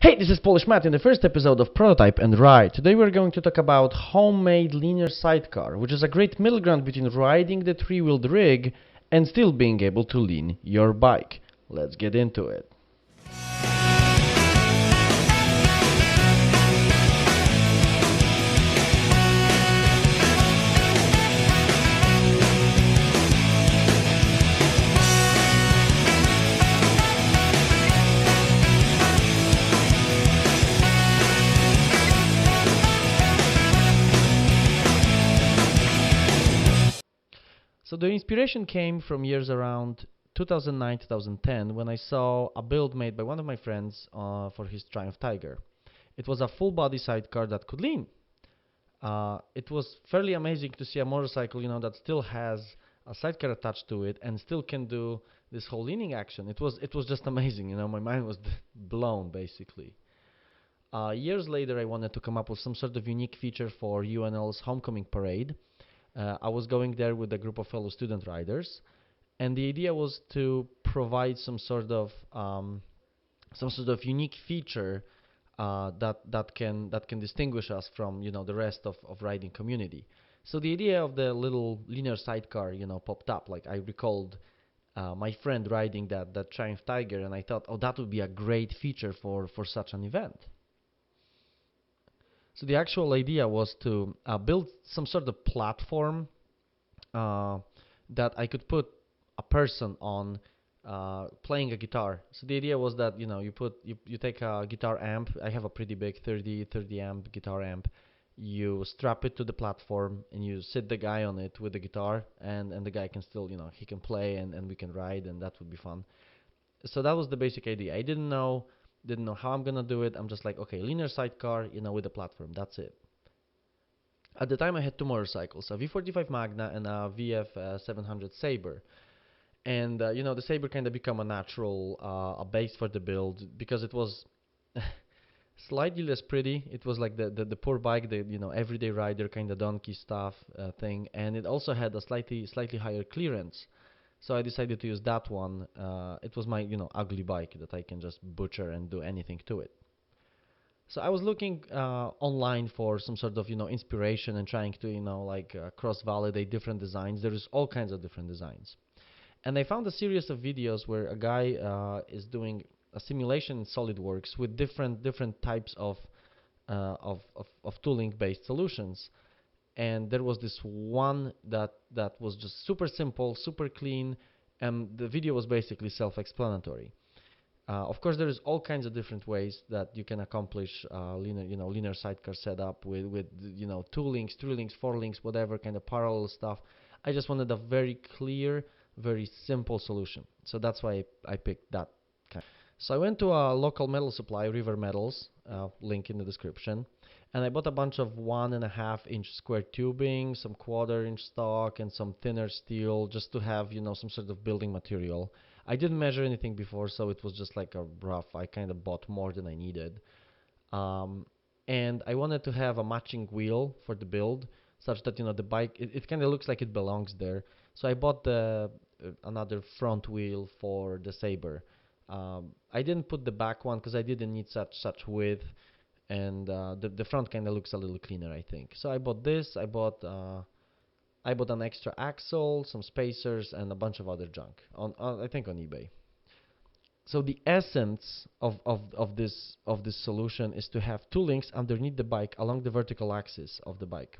Hey, this is Polish Matt in the first episode of Prototype and Ride. Today we're going to talk about homemade linear sidecar, which is a great middle ground between riding the three-wheeled rig and still being able to lean your bike. Let's get into it. So the inspiration came from years around 2009-2010 when I saw a build made by one of my friends for his Triumph Tiger. It was a full-body sidecar that could lean. It was fairly amazing to see a motorcycle, that still has a sidecar attached to it and still can do this whole leaning action. It was just amazing. My mind was blown basically. Years later, I wanted to come up with some sort of unique feature for UNL's homecoming parade. I was going there with a group of fellow student riders, and the idea was to provide some sort of unique feature that can distinguish us from the rest of riding community. So the idea of the little linear sidecar popped up. Like I recalled my friend riding that Triumph Tiger, and I thought, oh, that would be a great feature for such an event. So the actual idea was to build some sort of platform that I could put a person on playing a guitar. So the idea was that you take a guitar amp. I have a pretty big 30 amp guitar amp. You strap it to the platform and you sit the guy on it with the guitar, and the guy can still he can play and we can ride, and that would be fun. So that was the basic idea. I didn't know how I'm gonna do it. I'm just like, okay, linear sidecar, with a platform. That's it. At the time, I had two motorcycles, a V45 Magna and a VF 700 Sabre. And the Sabre kind of become a natural a base for the build because it was slightly less pretty. It was like the poor bike, the everyday rider kind of donkey stuff thing, and it also had a slightly higher clearance. So I decided to use that one. It was my ugly bike that I can just butcher and do anything to it. So I was looking online for some sort of inspiration and trying to cross-validate different designs. There is all kinds of different designs, and I found a series of videos where a guy is doing a simulation in SolidWorks with different types of tooling-based solutions. And there was this one that was just super simple, super clean, and the video was basically self-explanatory. Of course, there is all kinds of different ways that you can accomplish linear sidecar setup with two links, three links, four links, whatever kind of parallel stuff. I just wanted a very clear, very simple solution. So that's why I picked that kind. So I went to a local metal supply, River Metals, link in the description, and I bought a bunch of 1.5-inch square tubing, some 1/4-inch stock, and some thinner steel, just to have some sort of building material. I didn't measure anything before, so it was just like a rough. I kind of bought more than I needed, and I wanted to have a matching wheel for the build, such that the bike it kind of looks like it belongs there. So I bought another front wheel for the Sabre. I didn't put the back one because I didn't need such width, and the front kind of looks a little cleaner, I think. So I bought this. I bought an extra axle, some spacers, and a bunch of other junk on I think on eBay. So the essence of this solution is to have two links underneath the bike along the vertical axis of the bike.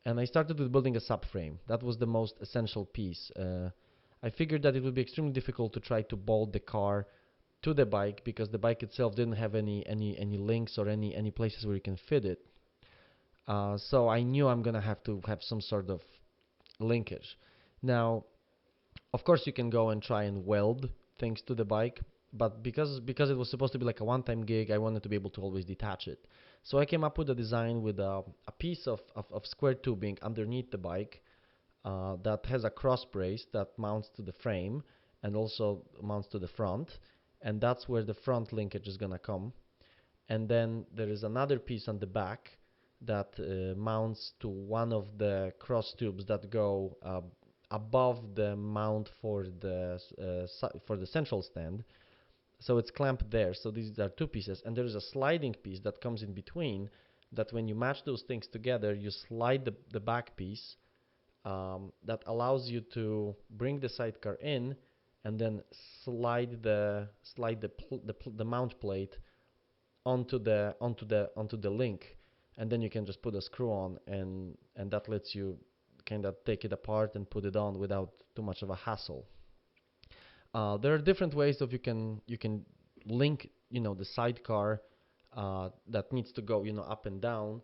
And I started with building a subframe. That was the most essential piece. I figured that it would be extremely difficult to try to bolt the car to the bike because the bike itself didn't have any links or any places where you can fit it. So I knew I'm gonna have to have some sort of linkage. Now, of course, you can go and try and weld things to the bike, but because it was supposed to be like a one-time gig, I wanted to be able to always detach it. So I came up with a design with a piece of square tubing underneath the bike that has a cross brace that mounts to the frame and also mounts to the front, and that's where the front linkage is gonna come. And then there is another piece on the back that mounts to one of the cross tubes that go above the mount for the central stand. So it's clamped there. So these are two pieces, and there is a sliding piece that comes in between. That when you match those things together, you slide the back piece. That allows you to bring the sidecar in, and then slide the mount plate onto the link, and then you can just put a screw on, and that lets you kind of take it apart and put it on without too much of a hassle. There are different ways of you can link the sidecar that needs to go up and down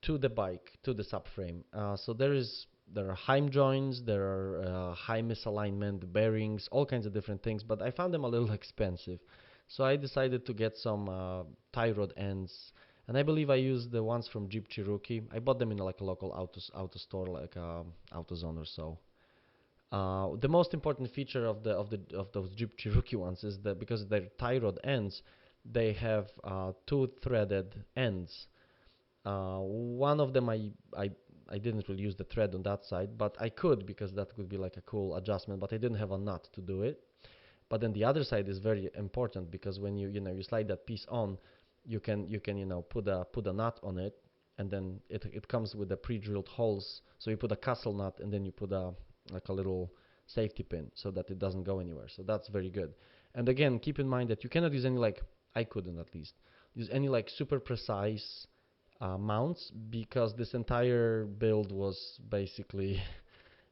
to the bike, to the subframe. So there are Heim joints, there are high misalignment bearings, all kinds of different things, but I found them a little expensive. So I decided to get some tie rod ends, and I believe I used the ones from Jeep Cherokee. I bought them in like a local auto store, like AutoZone or so. The most important feature of those Jeep Cherokee ones is that because they're tie rod ends, they have two threaded ends. One of them I didn't really use the thread on that side, but I could because that could be like a cool adjustment, but I didn't have a nut to do it. But then the other side is very important because when you slide that piece on, you can put a nut on it, and then it comes with the pre-drilled holes. So you put a castle nut, and then you put a little safety pin so that it doesn't go anywhere. So that's very good. And again, keep in mind that you cannot use any, like I couldn't at least use any like super precise mounts, because this entire build was basically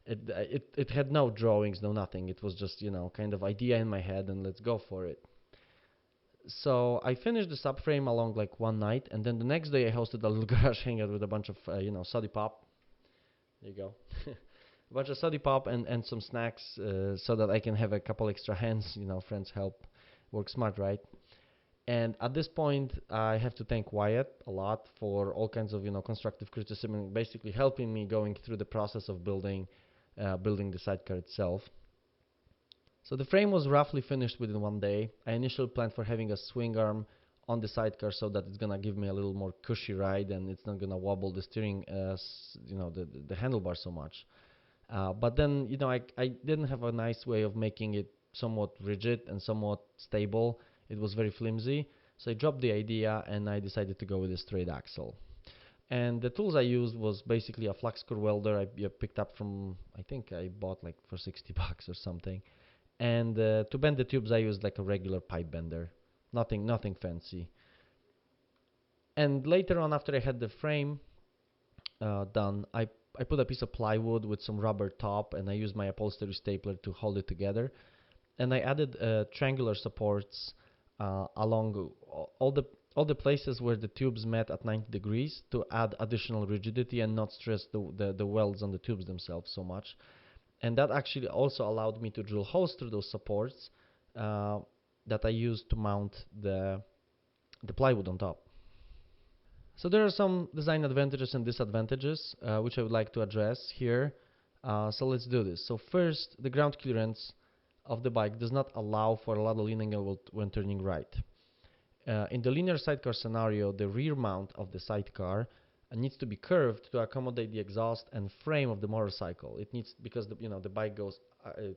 it had no drawings, no nothing. It was just kind of idea in my head, and let's go for it. So I finished the subframe along like one night, and then the next day I hosted a little garage hangout with a bunch of soddy pop. There you go. A bunch of soddy pop and some snacks, so that I can have a couple extra hands. Friends help. Work smart, right? And at this point, I have to thank Wyatt a lot for all kinds of constructive criticism and basically helping me going through the process of building the sidecar itself. So the frame was roughly finished within one day. I initially planned for having a swing arm on the sidecar so that it's gonna give me a little more cushy ride and it's not gonna wobble the steering, the handlebar so much. But then, I didn't have a nice way of making it somewhat rigid and somewhat stable. It was very flimsy. So I dropped the idea and I decided to go with a straight axle. And the tools I used was basically a flux core welder I picked up from, I think I bought like for $60 or something. And to bend the tubes, I used like a regular pipe bender. Nothing fancy. And later on, after I had the frame done, I put a piece of plywood with some rubber top, and I used my upholstery stapler to hold it together. And I added triangular supports along all the places where the tubes met at 90 degrees to add additional rigidity and not stress the welds on the tubes themselves so much. And that actually also allowed me to drill holes through those supports that I used to mount the plywood on top. So there are some design advantages and disadvantages which I would like to address here. So let's do this. So first, the ground clearance of the bike does not allow for a lot of leaning when turning right. In the linear sidecar scenario, the rear mount of the sidecar needs to be curved to accommodate the exhaust and frame of the motorcycle. It needs, because the bike goes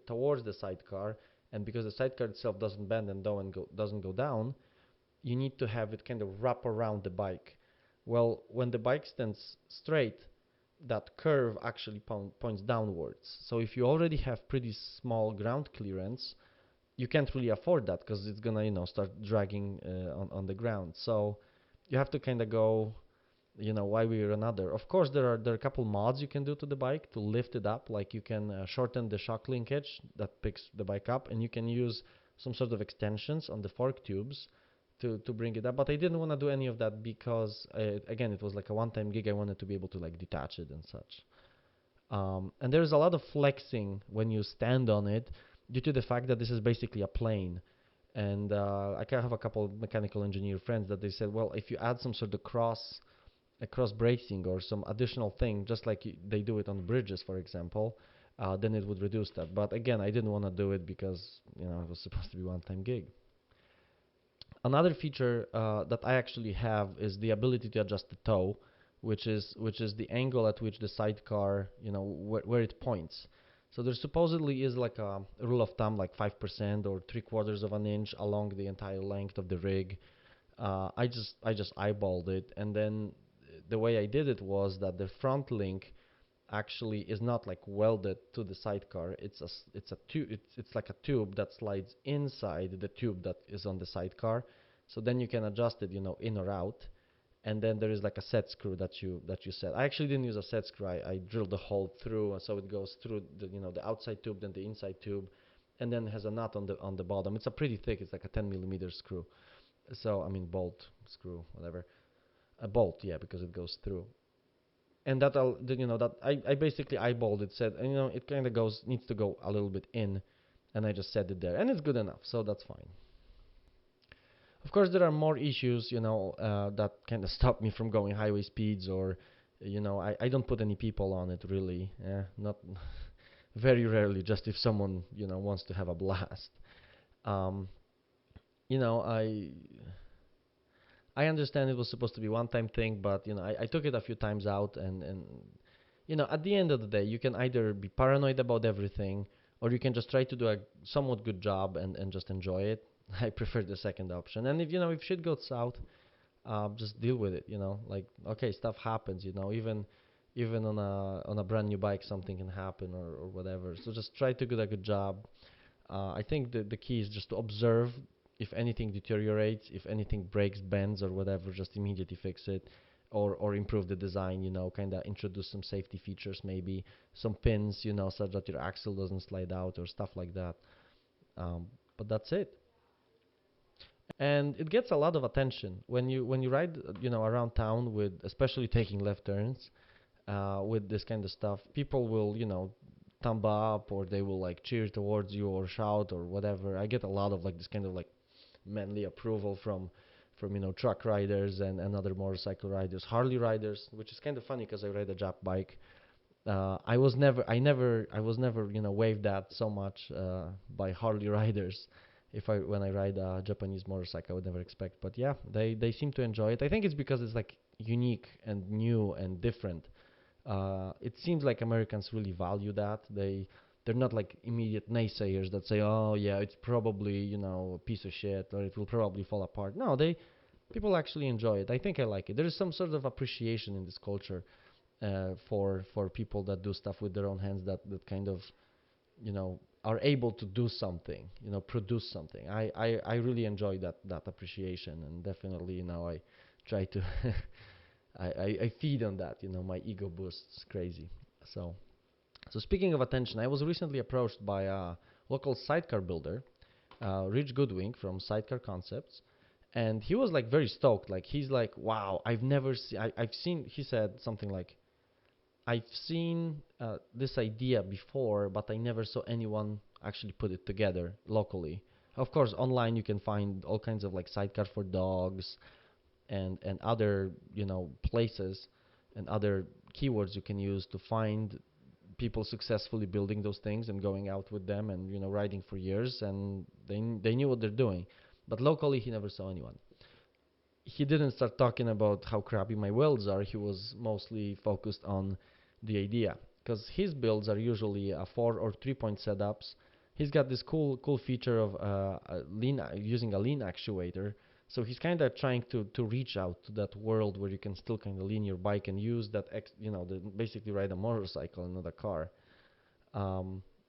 towards the sidecar, and because the sidecar itself doesn't bend and doesn't go down, you need to have it kind of wrap around the bike. Well, when the bike stands straight, that curve actually points downwards. So if you already have pretty small ground clearance, you can't really afford that because it's gonna start dragging on the ground. So you have to kind of go one way or another. Of course, there are a couple mods you can do to the bike to lift it up. Like you can shorten the shock linkage that picks the bike up, and you can use some sort of extensions on the fork tubes to bring it up. But I didn't want to do any of that because again, it was like a one-time gig. I wanted to be able to like detach it and such. And there's a lot of flexing when you stand on it due to the fact that this is basically a plane. And I have a couple of mechanical engineer friends that they said, well, if you add some sort of cross bracing or some additional thing, just like they do it on bridges, for example, then it would reduce that. But again, I didn't want to do it because it was supposed to be one-time gig. Another feature that I actually have is the ability to adjust the toe, which is the angle at which the sidecar, where it points. So there supposedly is like a rule of thumb, like 5% or 3/4 of an inch along the entire length of the rig. I just eyeballed it, and then the way I did it was that the front link actually is not like welded to the sidecar. It's a tube. It's like a tube that slides inside the tube that is on the sidecar. So then you can adjust it, in or out. And then there is like a set screw that you set. I actually didn't use a set screw. I drilled the hole through, so it goes through the outside tube, then the inside tube, and then has a nut on the bottom. It's a pretty thick. It's like a 10 millimeter screw. So I mean bolt, screw, whatever. A bolt, yeah, because it goes through. And that I basically eyeballed it. Said, it kind of needs to go a little bit in, and I just set it there, and it's good enough. So that's fine. Of course, there are more issues, that kind of stop me from going highway speeds, or, I don't put any people on it really. Not very rarely, just if someone, wants to have a blast. Um, you know, I understand it was supposed to be one-time thing, but I took it a few times out, and at the end of the day, you can either be paranoid about everything, or you can just try to do a somewhat good job and just enjoy it. I prefer the second option. And if shit goes south, just deal with it. Like, okay, stuff happens. Even on a brand new bike, something can happen, or whatever. So just try to do a good job. I think the key is just to observe. If anything deteriorates, if anything breaks, bends, or whatever, just immediately fix it, or improve the design. Kind of introduce some safety features, maybe some pins, such that your axle doesn't slide out or stuff like that. But that's it. And it gets a lot of attention when you ride, around town with, especially taking left turns, with this kind of stuff. People will, thumb up, or they will like cheer towards you or shout or whatever. I get a lot of like this kind of like manly approval from truck riders and other motorcycle riders, Harley riders, which is kind of funny because I ride a Jap bike. I was never waved at so much by Harley riders. If I When I ride a Japanese motorcycle, I would never expect. But yeah, they seem to enjoy it. I think it's because it's like unique and new and different. It seems like Americans really value that. They're not like immediate naysayers that say, "Oh yeah, it's probably a piece of shit, or it will probably fall apart." No, people actually enjoy it. I think I like it. There is some sort of appreciation in this culture for people that do stuff with their own hands, that kind of are able to do something, produce something. I really enjoy that appreciation, and definitely I try to I feed on that. My ego boosts crazy. So speaking of attention, I was recently approached by a local sidecar builder, Rich Goodwing from Sidecar Concepts, and he was like very stoked. Like, he's like, "Wow, I've never seen. I've seen." He said something like, "I've seen this idea before, but I never saw anyone actually put it together locally." Of course, online you can find all kinds of like sidecar for dogs and other places and other keywords you can use to find people successfully building those things and going out with them and riding for years, and they knew what they're doing. But locally, he never saw anyone. He didn't start talking about how crappy my welds are. He was mostly focused on the idea, because his builds are usually 4 or 3 point setups. He's got this cool feature of using a lean actuator. So he's kind of trying to reach out to that world where you can still kind of lean your bike and use that basically ride a motorcycle and not a car.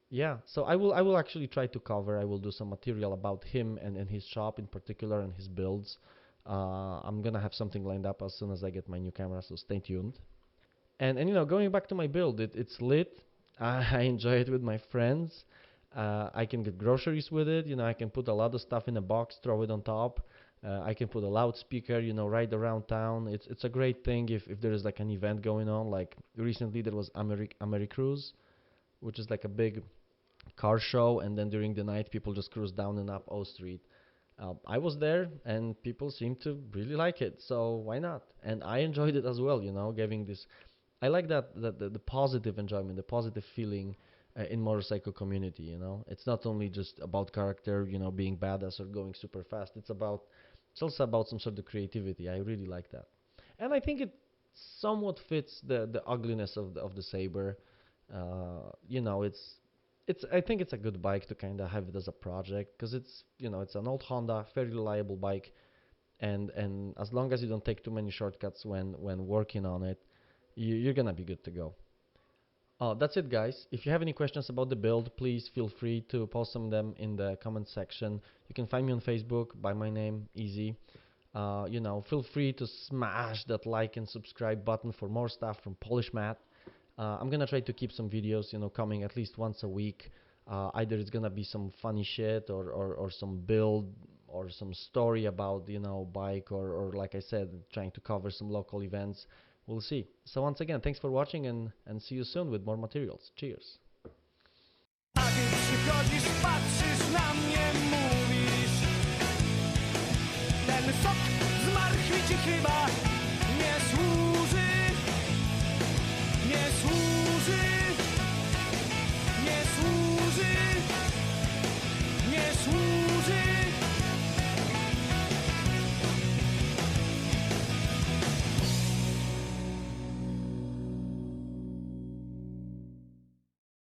Yeah, so I will actually try to cover. I will do some material about him and his shop in particular and his builds. I'm gonna have something lined up as soon as I get my new camera, so stay tuned. And going back to my build, it's lit. I enjoy it with my friends. I can get groceries with it. I can put a lot of stuff in a box, throw it on top. I can put a loudspeaker, ride around town. It's a great thing if there is like an event going on. Like recently there was Americruise, which is like a big car show, and then during the night people just cruise down and up O Street. I was there, and people seem to really like it, so why not? And I enjoyed it as well, giving this. I like that the positive enjoyment, the positive feeling in motorcycle community. It's not only just about character, being badass or going super fast. It's also about some sort of creativity. I really like that, and I think it somewhat fits the ugliness of the Sabre. It's I think it's a good bike to kind of have it as a project because it's an old Honda, very reliable bike, and as long as you don't take too many shortcuts when working on it, you're gonna be good to go. That's it, guys. If you have any questions about the build, please feel free to post them in the comment section. You can find me on Facebook by my name, easy. Feel free to smash that like and subscribe button for more stuff from Polish Matt. I'm gonna try to keep some videos, coming at least once a week. Either it's gonna be some funny shit or some build or some story about, bike or like I said, trying to cover some local events. We'll see. So once again, thanks for watching and see you soon with more materials. Cheers. A ty przychodzisz, patrzysz na mnie, mówisz ten sok